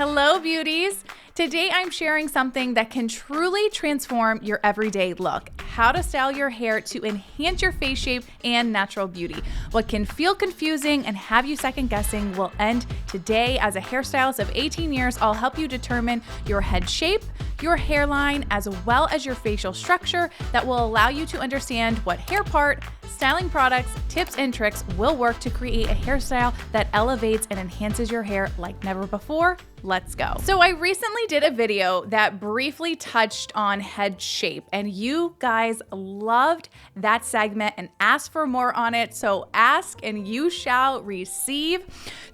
Hello, beauties. Today I'm sharing something that can truly transform your everyday look. How to style your hair to enhance your face shape and natural beauty. What can feel confusing and have you second guessing will end today. As a hairstylist of 18 years, I'll help you determine your head shape, your hairline, as well as your facial structure that will allow you to understand what hair part, styling products, tips, and tricks will work to create a hairstyle that elevates and enhances your hair like never before. Let's go. So I recently did a video that briefly touched on head shape, and you guys loved that segment and asked for more on it. So ask and you shall receive.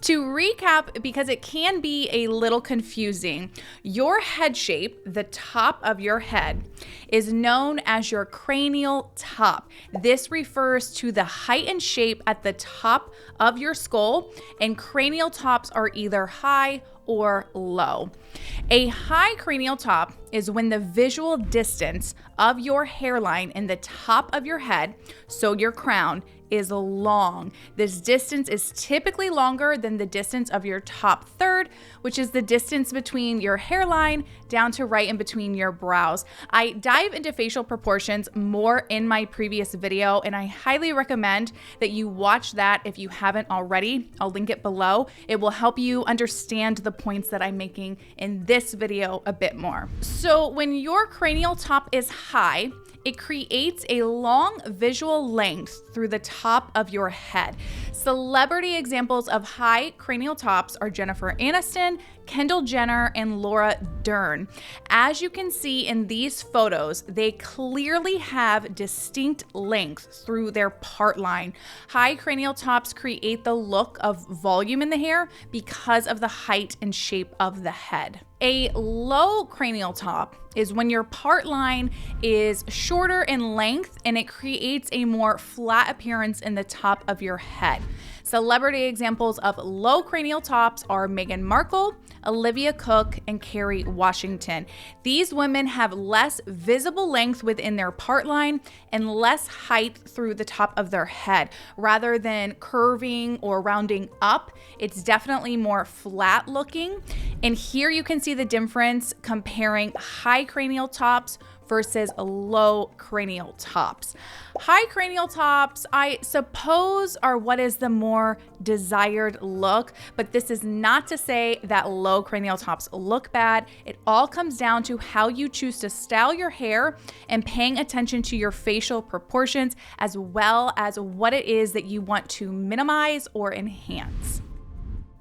To recap, because it can be a little confusing, your head shape, the top of your head, is known as your cranial top. This refers to the height and shape at the top of your skull, and cranial tops are either high or low. A high cranial top is when the visual distance of your hairline in the top of your head, so your crown, is long. This distance is typically longer than the distance of your top third, which is the distance between your hairline down to right in between your brows. I dive into facial proportions more in my previous video, and I highly recommend that you watch that if you haven't already. I'll link it below. It will help you understand the points that I'm making in this video a bit more. So when your cranial top is high, it creates a long visual length through the top of your head. Celebrity examples of high cranial tops are Jennifer Aniston, Kendall Jenner, and Laura Dern. As you can see in these photos, they clearly have distinct length through their part line. High cranial tops create the look of volume in the hair because of the height and shape of the head. A low cranial top is when your part line is shorter in length and it creates a more flat appearance in the top of your head. Celebrity examples of low cranial tops are Meghan Markle, Olivia Cooke, and Kerry Washington. These women have less visible length within their part line and less height through the top of their head. Rather than curving or rounding up, it's definitely more flat looking. And here you can see the difference comparing high cranial tops versus low cranial tops. High cranial tops, I suppose, are what is the more desired look, but this is not to say that low cranial tops look bad. It all comes down to how you choose to style your hair and paying attention to your facial proportions, as well as what it is that you want to minimize or enhance.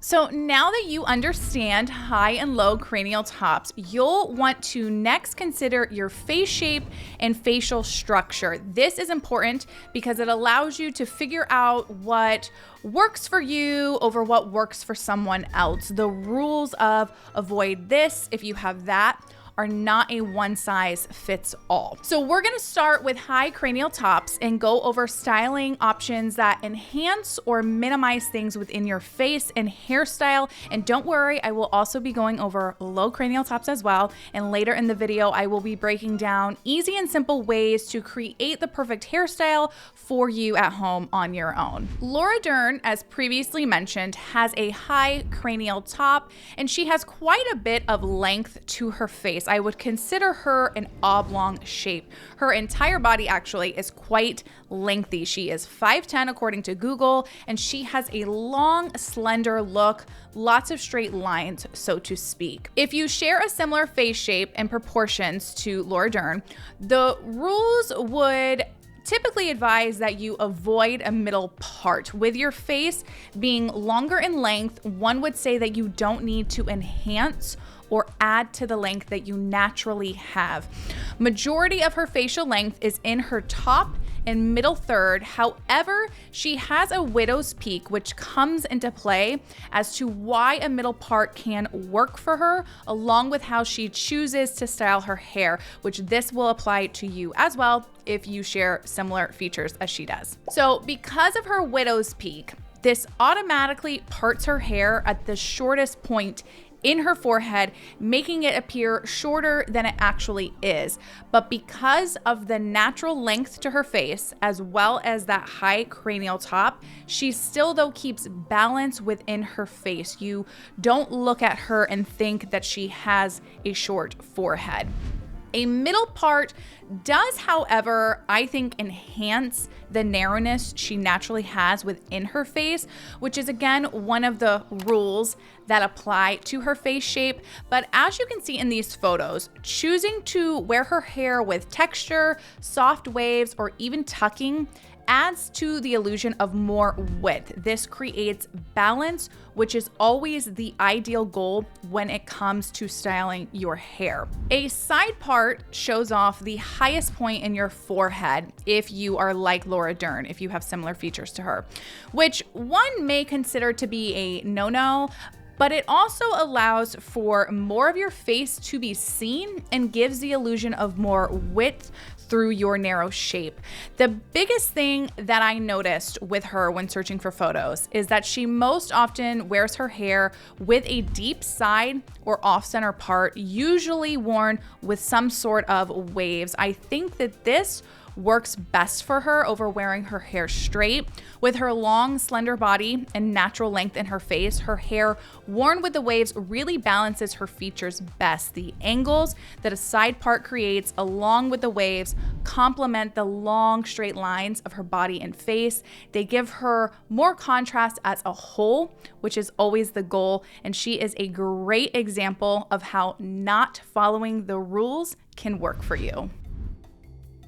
So now that you understand high and low cranial tops, you'll want to next consider your face shape and facial structure. This is important because it allows you to figure out what works for you over what works for someone else. The rules of avoid this if you have that are not a one size fits all. So we're gonna start with high cranial tops and go over styling options that enhance or minimize things within your face and hairstyle. And don't worry, I will also be going over low cranial tops as well. And later in the video, I will be breaking down easy and simple ways to create the perfect hairstyle for you at home on your own. Laura Dern, as previously mentioned, has a high cranial top, and she has quite a bit of length to her face. I would consider her an oblong shape. Her entire body actually is quite lengthy. She is 5'10" according to Google, and she has a long, slender look, lots of straight lines, so to speak. If you share a similar face shape and proportions to Laura Dern, the rules would typically advise that you avoid a middle part. With your face being longer in length, one would say that you don't need to enhance or add to the length that you naturally have. Majority of her facial length is in her top and middle third. However, she has a widow's peak, which comes into play as to why a middle part can work for her, along with how she chooses to style her hair, which this will apply to you as well if you share similar features as she does. So because of her widow's peak, this automatically parts her hair at the shortest point in her forehead, making it appear shorter than it actually is. But because of the natural length to her face, as well as that high cranial top, she still though keeps balance within her face. You don't look at her and think that she has a short forehead. A middle part does, however, I think enhance the narrowness she naturally has within her face, which is again one of the rules that apply to her face shape. But as you can see in these photos, choosing to wear her hair with texture, soft waves, or even tucking adds to the illusion of more width. This creates balance, which is always the ideal goal when it comes to styling your hair. A side part shows off the highest point in your forehead if you are like Laura Dern, if you have similar features to her, which one may consider to be a no-no, but it also allows for more of your face to be seen and gives the illusion of more width through your narrow shape. The biggest thing that I noticed with her when searching for photos is that she most often wears her hair with a deep side or off-center part, usually worn with some sort of waves. I think that this works best for her over wearing her hair straight. With her long, slender body and natural length in her face, her hair worn with the waves really balances her features best. The angles that a side part creates along with the waves complement the long, straight lines of her body and face. They give her more contrast as a whole, which is always the goal, and she is a great example of how not following the rules can work for you.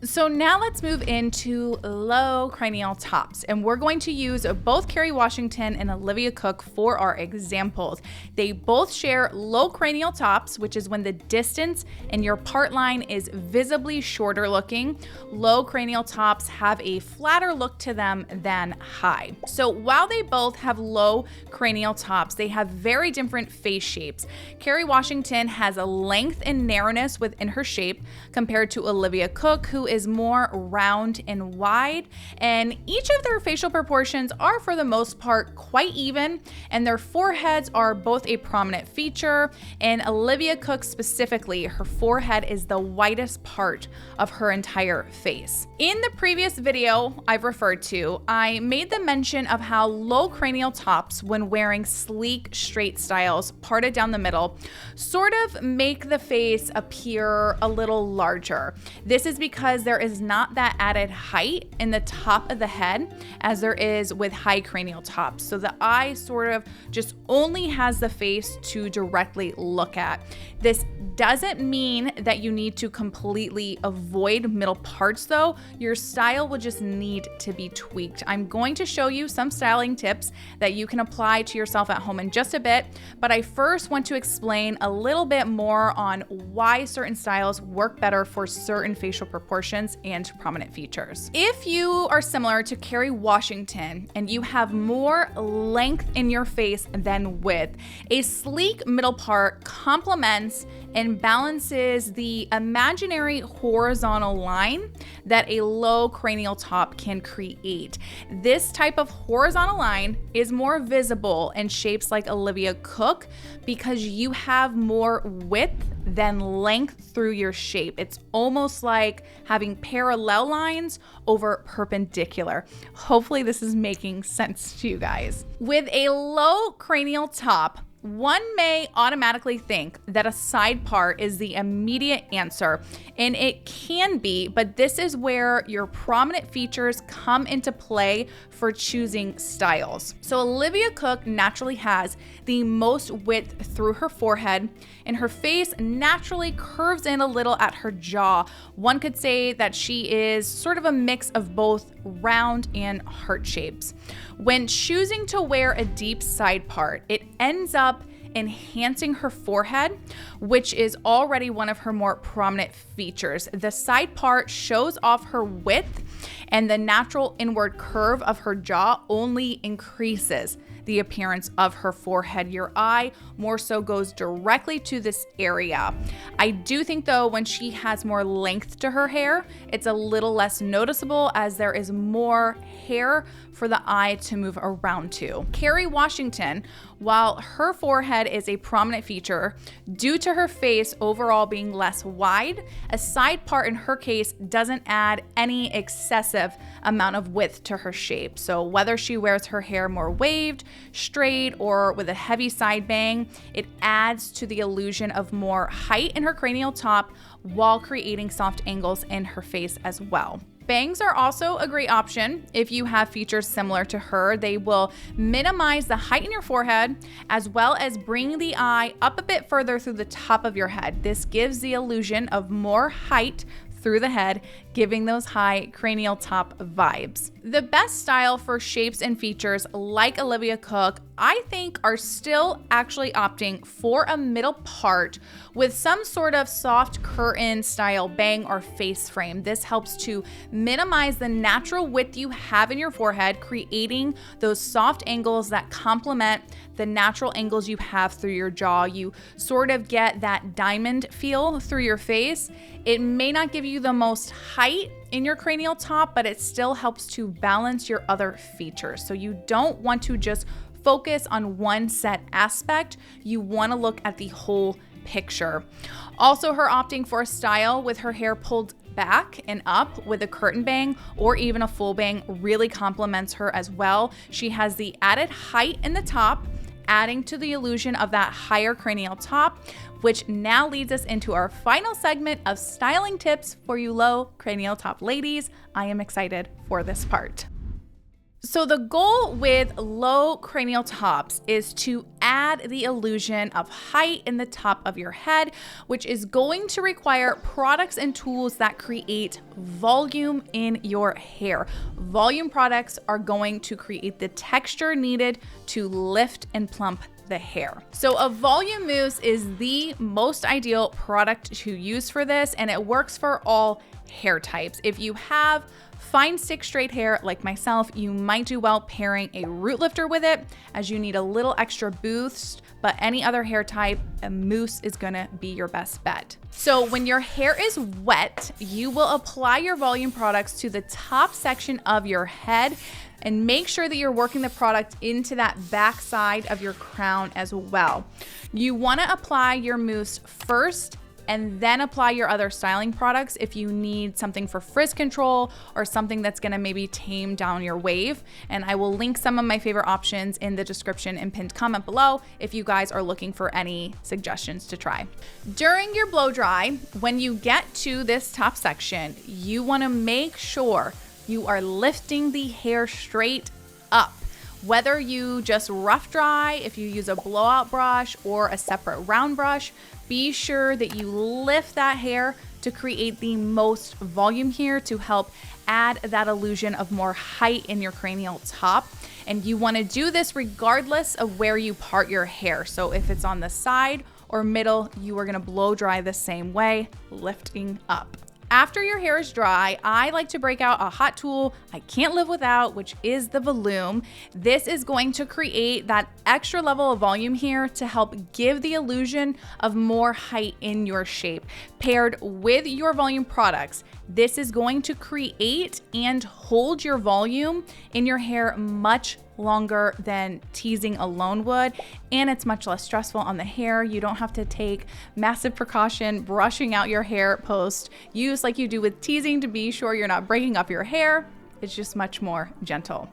So now let's move into low cranial tops, and we're going to use both Kerry Washington and Olivia Cooke for our examples. They both share low cranial tops, which is when the distance in your part line is visibly shorter looking. Low cranial tops have a flatter look to them than high. So while they both have low cranial tops, they have very different face shapes. Kerry Washington has a length and narrowness within her shape compared to Olivia Cooke, who is more round and wide, and each of their facial proportions are for the most part quite even, and their foreheads are both a prominent feature. And Olivia Cooke specifically, her forehead is the widest part of her entire face. In the previous video I've referred to, I made the mention of how low cranial tops, when wearing sleek, straight styles parted down the middle, sort of make the face appear a little larger. This is because there is not that added height in the top of the head as there is with high cranial tops. So the eye sort of just only has the face to directly look at. This doesn't mean that you need to completely avoid middle parts though. Your style will just need to be tweaked. I'm going to show you some styling tips that you can apply to yourself at home in just a bit, but I first want to explain a little bit more on why certain styles work better for certain facial proportions and prominent features. If you are similar to Kerry Washington and you have more length in your face than width, a sleek middle part complements and balances the imaginary horizontal line that a low cranial top can create. This type of horizontal line is more visible in shapes like Olivia Cooke because you have more width than length through your shape. It's almost like having parallel lines over perpendicular. Hopefully this is making sense to you guys. With a low cranial top, one may automatically think that a side part is the immediate answer, and it can be, but this is where your prominent features come into play for choosing styles. So Olivia Cooke naturally has the most width through her forehead, and her face naturally curves in a little at her jaw. One could say that she is sort of a mix of both round and heart shapes. When choosing to wear a deep side part, it ends up enhancing her forehead, which is already one of her more prominent features. The side part shows off her width, and the natural inward curve of her jaw only increases the appearance of her forehead. Your eye more so goes directly to this area. I do think though, when she has more length to her hair, it's a little less noticeable as there is more hair for the eye to move around to. Kerry Washington, while her forehead is a prominent feature, due to her face overall being less wide, a side part in her case doesn't add any excessive amount of width to her shape. So whether she wears her hair more waved, straight, or with a heavy side bang, it adds to the illusion of more height in her cranial top while creating soft angles in her face as well. Bangs are also a great option if you have features similar to her. They will minimize the height in your forehead as well as bring the eye up a bit further through the top of your head. This gives the illusion of more height through the head, giving those high cranial top vibes. The best style for shapes and features like Olivia Cooke, I think, are still actually opting for a middle part with some sort of soft curtain style bang or face frame. This helps to minimize the natural width you have in your forehead, creating those soft angles that complement the natural angles you have through your jaw. You sort of get that diamond feel through your face. It may not give you the most height in your cranial top, but it still helps to balance your other features. So you don't want to just focus on one set aspect. You want to look at the whole picture. Also, her opting for a style with her hair pulled back and up with a curtain bang or even a full bang really complements her as well. She has the added height in the top, adding to the illusion of that higher cranial top, which now leads us into our final segment of styling tips for you low cranial top ladies. I am excited for this part. So the goal with low cranial tops is to add the illusion of height in the top of your head, which is going to require products and tools that create volume in your hair. Volume products are going to create the texture needed to lift and plump the hair. So a volume mousse is the most ideal product to use for this, and it works for all hair types. If you have fine stick straight hair like myself, you might do well pairing a root lifter with it as you need a little extra boost, but any other hair type, a mousse is gonna be your best bet. So when your hair is wet, you will apply your volume products to the top section of your head and make sure that you're working the product into that back side of your crown as well. You wanna apply your mousse first and then apply your other styling products if you need something for frizz control or something that's gonna maybe tame down your wave. And I will link some of my favorite options in the description and pinned comment below if you guys are looking for any suggestions to try. During your blow dry, when you get to this top section, you wanna make sure you are lifting the hair straight up. Whether you just rough dry, if you use a blowout brush or a separate round brush, be sure that you lift that hair to create the most volume here to help add that illusion of more height in your cranial top. And you want to do this regardless of where you part your hair. So if it's on the side or middle, you are going to blow dry the same way, lifting up. After your hair is dry, I like to break out a hot tool I can't live without, which is the volume. This is going to create that extra level of volume here to help give the illusion of more height in your shape. Paired with your volume products, this is going to create and hold your volume in your hair much longer than teasing alone would, and it's much less stressful on the hair. You don't have to take massive precaution brushing out your hair post use like you do with teasing to be sure you're not breaking up your hair. It's just much more gentle.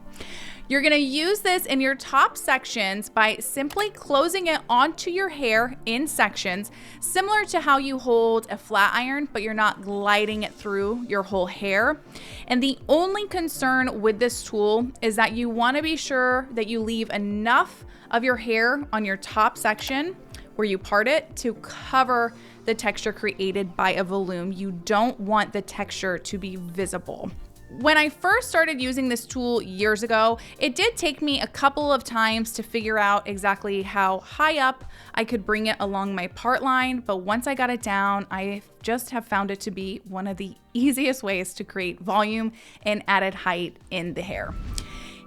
You're gonna use this in your top sections by simply closing it onto your hair in sections, similar to how you hold a flat iron, but you're not gliding it through your whole hair. And the only concern with this tool is that you wanna be sure that you leave enough of your hair on your top section where you part it to cover the texture created by a volume. You don't want the texture to be visible. When I first started using this tool years ago, it did take me a couple of times to figure out exactly how high up I could bring it along my part line, but once I got it down, I just have found it to be one of the easiest ways to create volume and added height in the hair.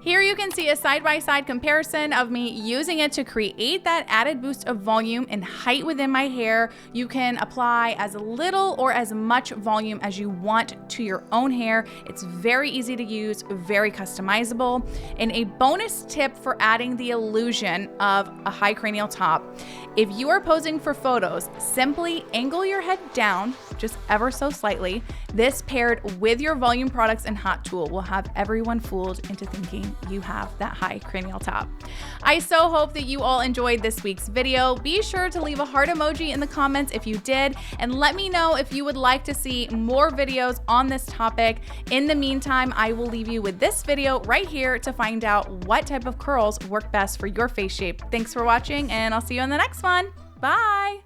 Here you can see a side-by-side comparison of me using it to create that added boost of volume and height within my hair. You can apply as little or as much volume as you want to your own hair. It's very easy to use, very customizable. And a bonus tip for adding the illusion of a high cranial top: if you are posing for photos, simply angle your head down just ever so slightly. This paired with your volume products and hot tool will have everyone fooled into thinking you have that high cranial top. I so hope that you all enjoyed this week's video. Be sure to leave a heart emoji in the comments if you did, and let me know if you would like to see more videos on this topic. In the meantime, I will leave you with this video right here to find out what type of curls work best for your face shape. Thanks for watching, and I'll see you in the next one. Bye.